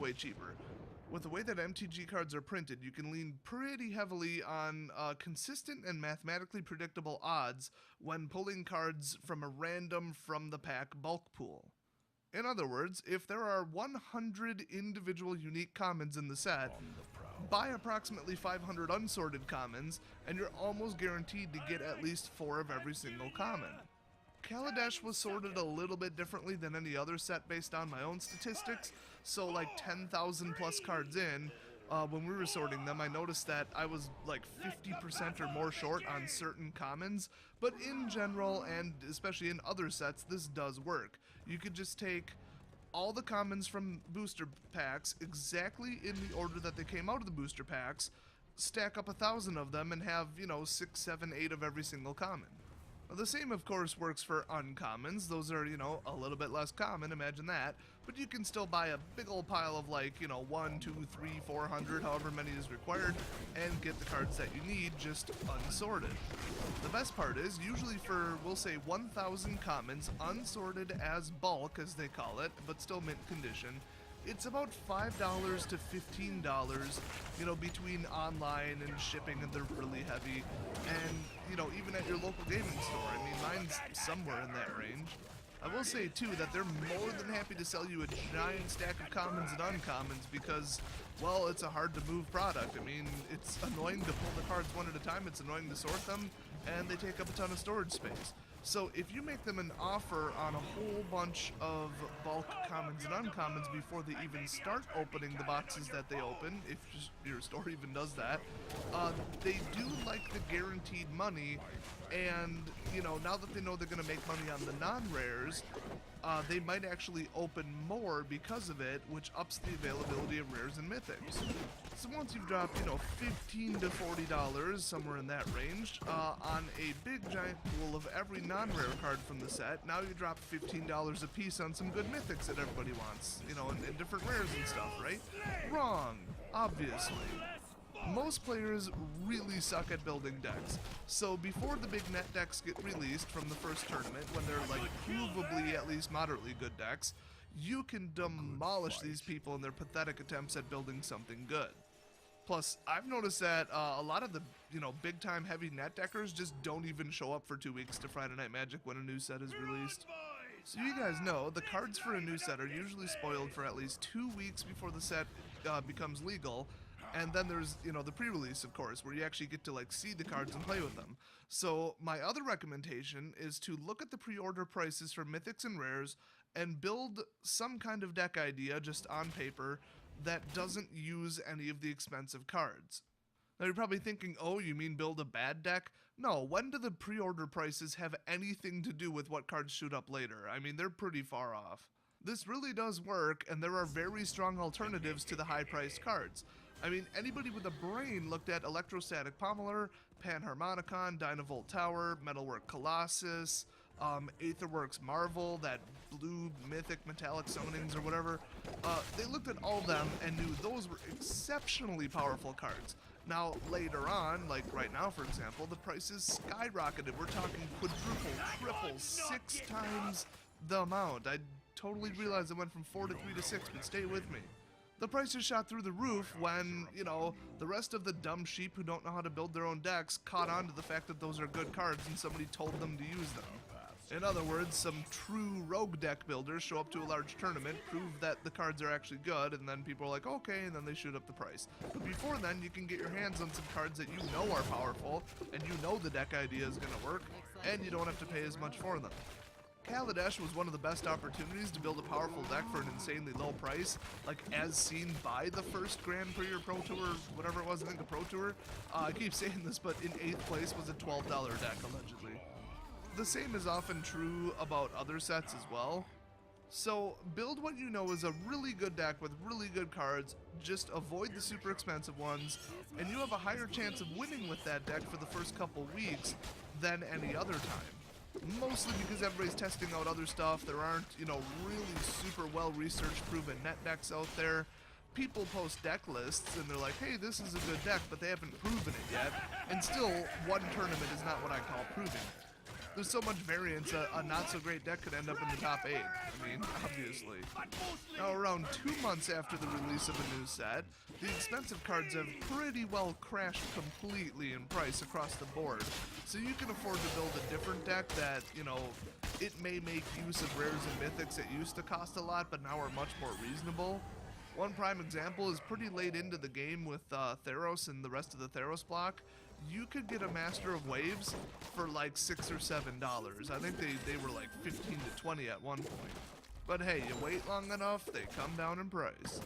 way cheaper. With the way that MTG cards are printed, you can lean pretty heavily on consistent and mathematically predictable odds when pulling cards from a random from-the-pack bulk pool. In other words, if there are 100 individual unique commons in the set, buy approximately 500 unsorted commons, and you're almost guaranteed to get at least 4 of every single common. Kaladesh was sorted a little bit differently than any other set based on my own statistics, so like 10,000 plus cards in, when we were sorting them, I noticed that I was like 50% or more short on certain commons, but in general, and especially in other sets, this does work. You could just take all the commons from booster packs exactly in the order that they came out of the booster packs, stack up 1,000 of them, and have, 6, 7, 8 of every single common. The same, of course, works for uncommons. Those are, a little bit less common, imagine that. But you can still buy a big old pile of, 1, 2, 3, 400, however many is required, and get the cards that you need just unsorted. The best part is, usually for, we'll say, 1,000 commons, unsorted as bulk, as they call it, but still mint condition, it's about $5 to $15, between online and shipping, and they're really heavy. And, even at your local gaming store, mine's somewhere in that range. I will say, too, that they're more than happy to sell you a giant stack of commons and uncommons because, well, it's a hard-to-move product. It's annoying to pull the cards one at a time, it's annoying to sort them, and they take up a ton of storage space. So if you make them an offer on a whole bunch of bulk commons and uncommons before they even start opening the boxes that they open, if your store even does that, they do like the guaranteed money, and, now that they know they're going to make money on the non-rares, they might actually open more because of it, which ups the availability of rares and mythics. So once you've dropped, $15 to $40, somewhere in that range, on a big giant pool of every non-rare card from the set, now you drop $15 a piece on some good mythics that everybody wants, and different rares and stuff, right? Wrong, obviously. Most players really suck at building decks, so before the big net decks get released from the first tournament, when they're provably at least moderately good decks, you can demolish these people in their pathetic attempts at building something good. Plus, I've noticed that a lot of the, big-time heavy net deckers just don't even show up for 2 weeks to Friday Night Magic when a new set is released. So you guys know, the cards for a new set are usually spoiled for at least 2 weeks before the set becomes legal, and then there's, the pre-release, of course, where you actually get to, see the cards and play with them. So my other recommendation is to look at the pre-order prices for mythics and rares and build some kind of deck idea just on paper that doesn't use any of the expensive cards. Now you're probably thinking, oh, you mean build a bad deck? No, when do the pre-order prices have anything to do with what cards shoot up later? They're pretty far off. This really does work, and there are very strong alternatives to the high-priced cards. Anybody with a brain looked at Electrostatic Pommeler, Panharmonicon, Dynavolt Tower, Metalwork Colossus, Aetherworks Marvel, that blue mythic metallic summonings or whatever. They looked at all of them and knew those were exceptionally powerful cards. Now, later on, like right now, for example, the prices skyrocketed. We're talking quadruple, triple, 6 times the amount. I totally realized it went from 4 to 3 to 6, but stay with me. The prices shot through the roof when, the rest of the dumb sheep who don't know how to build their own decks caught on to the fact that those are good cards and somebody told them to use them. In other words, some true rogue deck builders show up to a large tournament, prove that the cards are actually good, and then people are like, okay, and then they shoot up the price. But before then, you can get your hands on some cards that you know are powerful, and you know the deck idea is going to work, and you don't have to pay as much for them. Kaladesh was one of the best opportunities to build a powerful deck for an insanely low price, as seen by the first Grand Prix or Pro Tour, whatever it was, I think the Pro Tour. I keep saying this, but in 8th place was a $12 deck, allegedly. The same is often true about other sets as well. So, build what you know is a really good deck with really good cards, just avoid the super expensive ones, and you have a higher chance of winning with that deck for the first couple weeks than any other time. Mostly because everybody's testing out other stuff. There aren't, really super well-researched proven net decks out there. People post deck lists and they're like, hey, this is a good deck, but they haven't proven it yet. And still, one tournament is not what I call proving it. there's so much variance, a not so great deck could end up in the top 8. I mean, obviously. Now, around 2 months after the release of a new set, the expensive cards have pretty well crashed completely in price across the board. So you can afford to build a different deck that, you know, it may make use of rares and mythics that used to cost a lot, but now are much more reasonable. One prime example is pretty late into the game with Theros and the rest of the Theros block. You could get a Master of Waves for like $6 or $7. I think they were like 15 to 20 at one point. But hey, you wait long enough, they come down in price.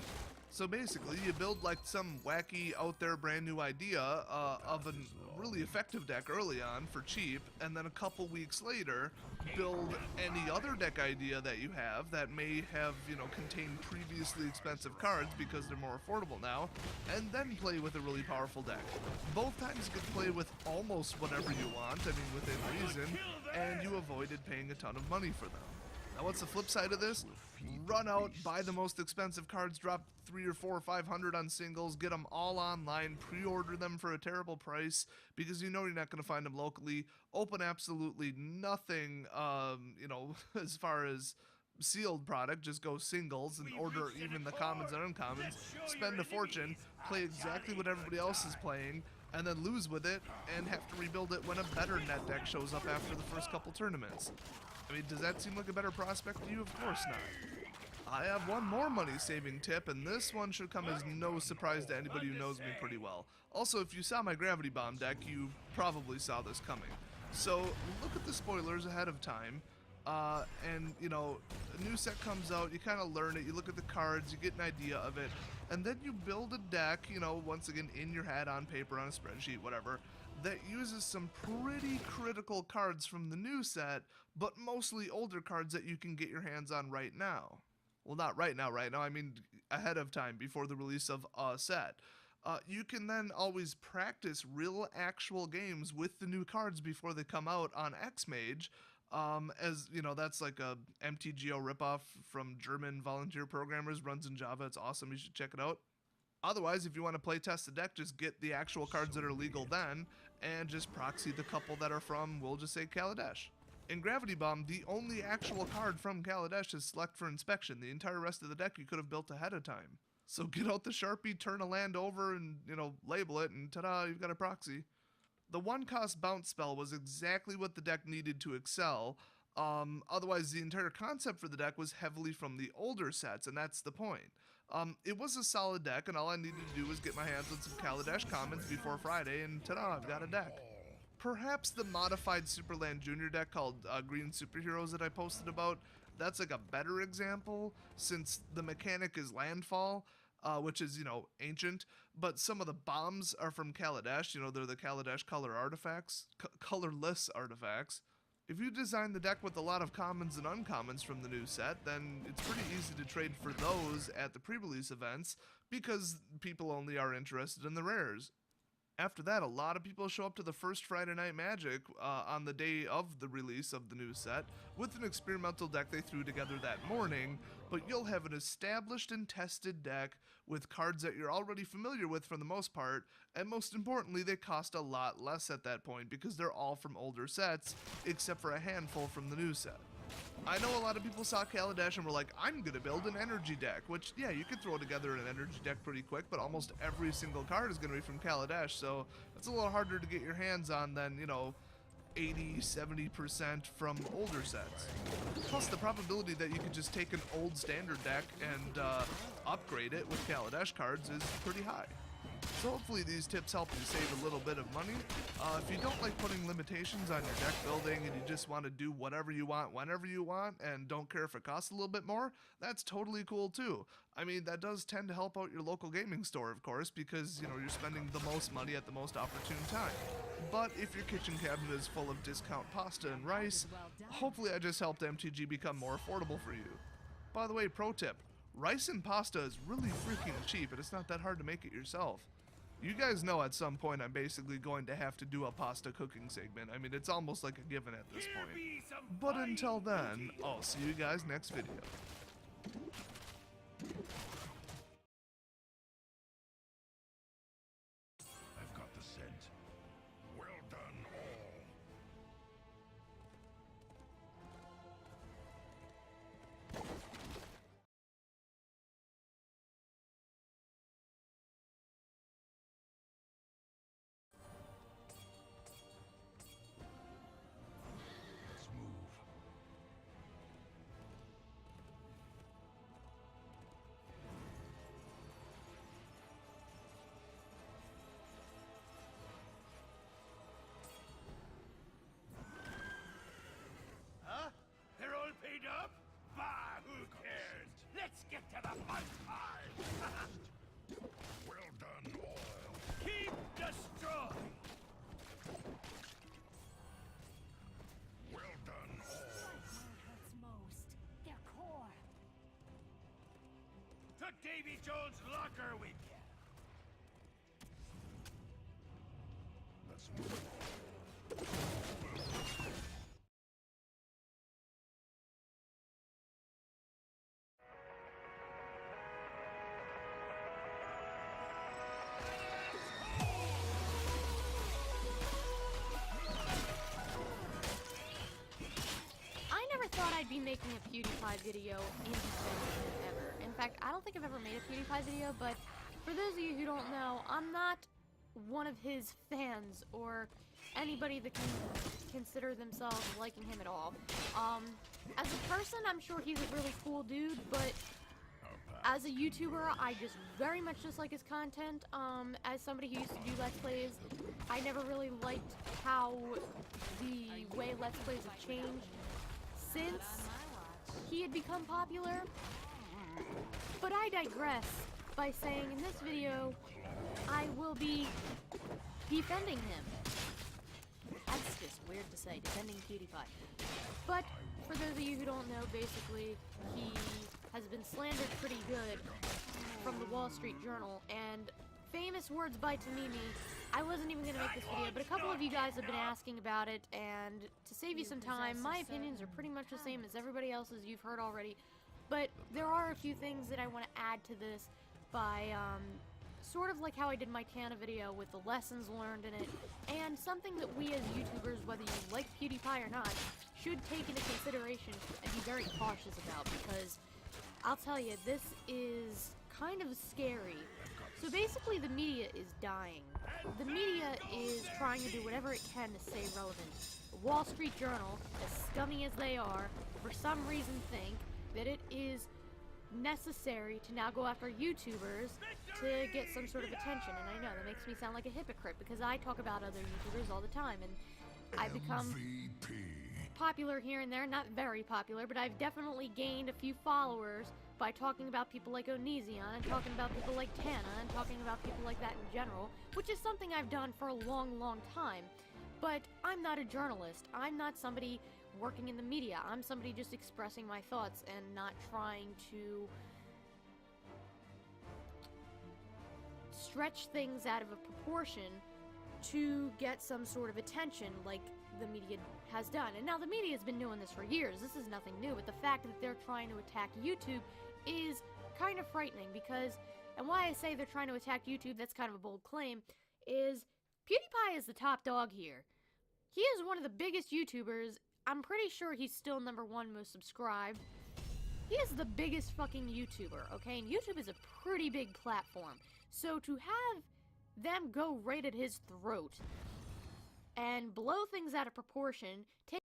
So basically, you build like some wacky, out there, brand new idea of a really effective deck early on for cheap, and then a couple weeks later, build any other deck idea that you have that may have, you know, contained previously expensive cards because they're more affordable now, and then play with a really powerful deck. Both times you can play with almost whatever you want, I mean within reason, and you avoided paying a ton of money for them. Now what's the flip side of this? Run out, buy the most expensive cards, drop 3 or 4 or 500 on singles, get them all online, pre-order them for a terrible price because you know you're not going to find them locally, open absolutely nothing, you know, as far as sealed product, just go singles and order even the commons and uncommons, spend a fortune, play exactly what everybody else is playing, and then lose with it and have to rebuild it when a better net deck shows up after the first couple tournaments. I mean, does that seem like a better prospect to you? Of course not. I have one more money-saving tip, and this one should come as no surprise to anybody who knows me pretty well. Also, if you saw my Gravity Bomb deck, you probably saw this coming. So, look at the spoilers ahead of time, and, you know, a new set comes out, you kind of learn it, you look at the cards, you get an idea of it, and then you build a deck, you know, once again, in your head, on paper, on a spreadsheet, whatever, that uses some pretty critical cards from the new set, but mostly older cards that you can get your hands on right now. Well, not right now, I mean ahead of time, before the release of a set. You can then always practice real actual games with the new cards before they come out on Xmage, as, you know, that's like a MTGO ripoff from German volunteer programmers, runs in Java, it's awesome, you should check it out. Otherwise, if you want to play test the deck, just get the actual cards that are legal then, and just proxy the couple that are from, we'll just say, Kaladesh. In Gravity Bomb, the only actual card from Kaladesh is Select for Inspection. The entire rest of the deck you could have built ahead of time. So get out the Sharpie, turn a land over, and, you know, label it, and ta-da, you've got a proxy. The one-cost bounce spell was exactly what the deck needed to excel. Otherwise, the entire concept for the deck was heavily from the older sets, and that's the point. It was a solid deck, and all I needed to do was get my hands on some Kaladesh commons before Friday, and ta-da, I've got a deck. Perhaps the modified Superland Junior deck called Green Superheroes that I posted about, that's like a better example, since the mechanic is landfall, which is, you know, ancient, but some of the bombs are from Kaladesh, you know, they're the Kaladesh color artifacts, colorless artifacts. If you design the deck with a lot of commons and uncommons from the new set, then it's pretty easy to trade for those at the pre-release events, because people only are interested in the rares. After that, a lot of people show up to the first Friday Night Magic on the day of the release of the new set with an experimental deck they threw together that morning, but you'll have an established and tested deck with cards that you're already familiar with for the most part, and most importantly, they cost a lot less at that point because they're all from older sets, except for a handful from the new set. I know a lot of people saw Kaladesh and were like, I'm gonna build an energy deck, which, yeah, you could throw together an energy deck pretty quick, but almost every single card is gonna be from Kaladesh, so it's a little harder to get your hands on than, you know, 80-70% from older sets. Plus, the probability that you could just take an old standard deck and upgrade it with Kaladesh cards is pretty high. So hopefully these tips help you save a little bit of money. If you don't like putting limitations on your deck building and you just want to do whatever you want whenever you want and don't care if it costs a little bit more, that's totally cool too. I mean, that does tend to help out your local gaming store, of course, because, you know, you're spending the most money at the most opportune time. But if your kitchen cabinet is full of discount pasta and rice, hopefully I just helped MTG become more affordable for you. By the way, pro tip, rice and pasta is really freaking cheap and it's not that hard to make it yourself. You guys know at some point I'm basically going to have to do a pasta cooking segment. I mean, it's almost like a given at this point. But until then, I'll see you guys next video. I've got the scent. Well done, all. Davy Jones' locker with you. Let's move. I never thought I'd be making a PewDiePie video in his venue ever. In fact, I don't think I've ever made a PewDiePie video, but for those of you who don't know, I'm not one of his fans or anybody that can consider themselves liking him at all. As a person, I'm sure he's a really cool dude, but as a YouTuber, I just very much dislike his content. As somebody who used to do Let's Plays, I never really liked how the way Let's Plays have changed since he had become popular. But I digress by saying in this video, I will be defending him. That's just weird to say, defending PewDiePie. But for those of you who don't know, basically, he has been slandered pretty good from the Wall Street Journal, and famous words by Tamimi. I wasn't even going to make this video, but a couple of you guys have been asking about it, and to save you some time, my opinions are pretty much the same as everybody else's you've heard already, but there are a few things that I want to add to this by, sort of like how I did my Tana video with the lessons learned in it, and something that we as YouTubers, whether you like PewDiePie or not, should take into consideration and be very cautious about, because I'll tell you, this is kind of scary. So basically the media is dying. The media is trying to do whatever it can to stay relevant. The Wall Street Journal, as scummy as they are, for some reason think that it is necessary to now go after YouTubers to get some sort of attention. And I know, that makes me sound like a hypocrite, because I talk about other YouTubers all the time, and I've become popular here and there, not very popular, but I've definitely gained a few followers by talking about people like Onision, and talking about people like Tana, and talking about people like that in general, which is something I've done for a long, long time. But I'm not a journalist. I'm not somebody working in the media. I'm somebody just expressing my thoughts and not trying to stretch things out of a proportion to get some sort of attention like the media has done. And now the media has been doing this for years. This is nothing new, but the fact that they're trying to attack YouTube is kind of frightening, because, and why I say they're trying to attack YouTube, that's kind of a bold claim, is PewDiePie is the top dog here. He is one of the biggest YouTubers. I'm pretty sure he's still #1 most subscribed. He is the biggest fucking YouTuber, okay? And YouTube is a pretty big platform. So to have them go right at his throat and blow things out of proportion, take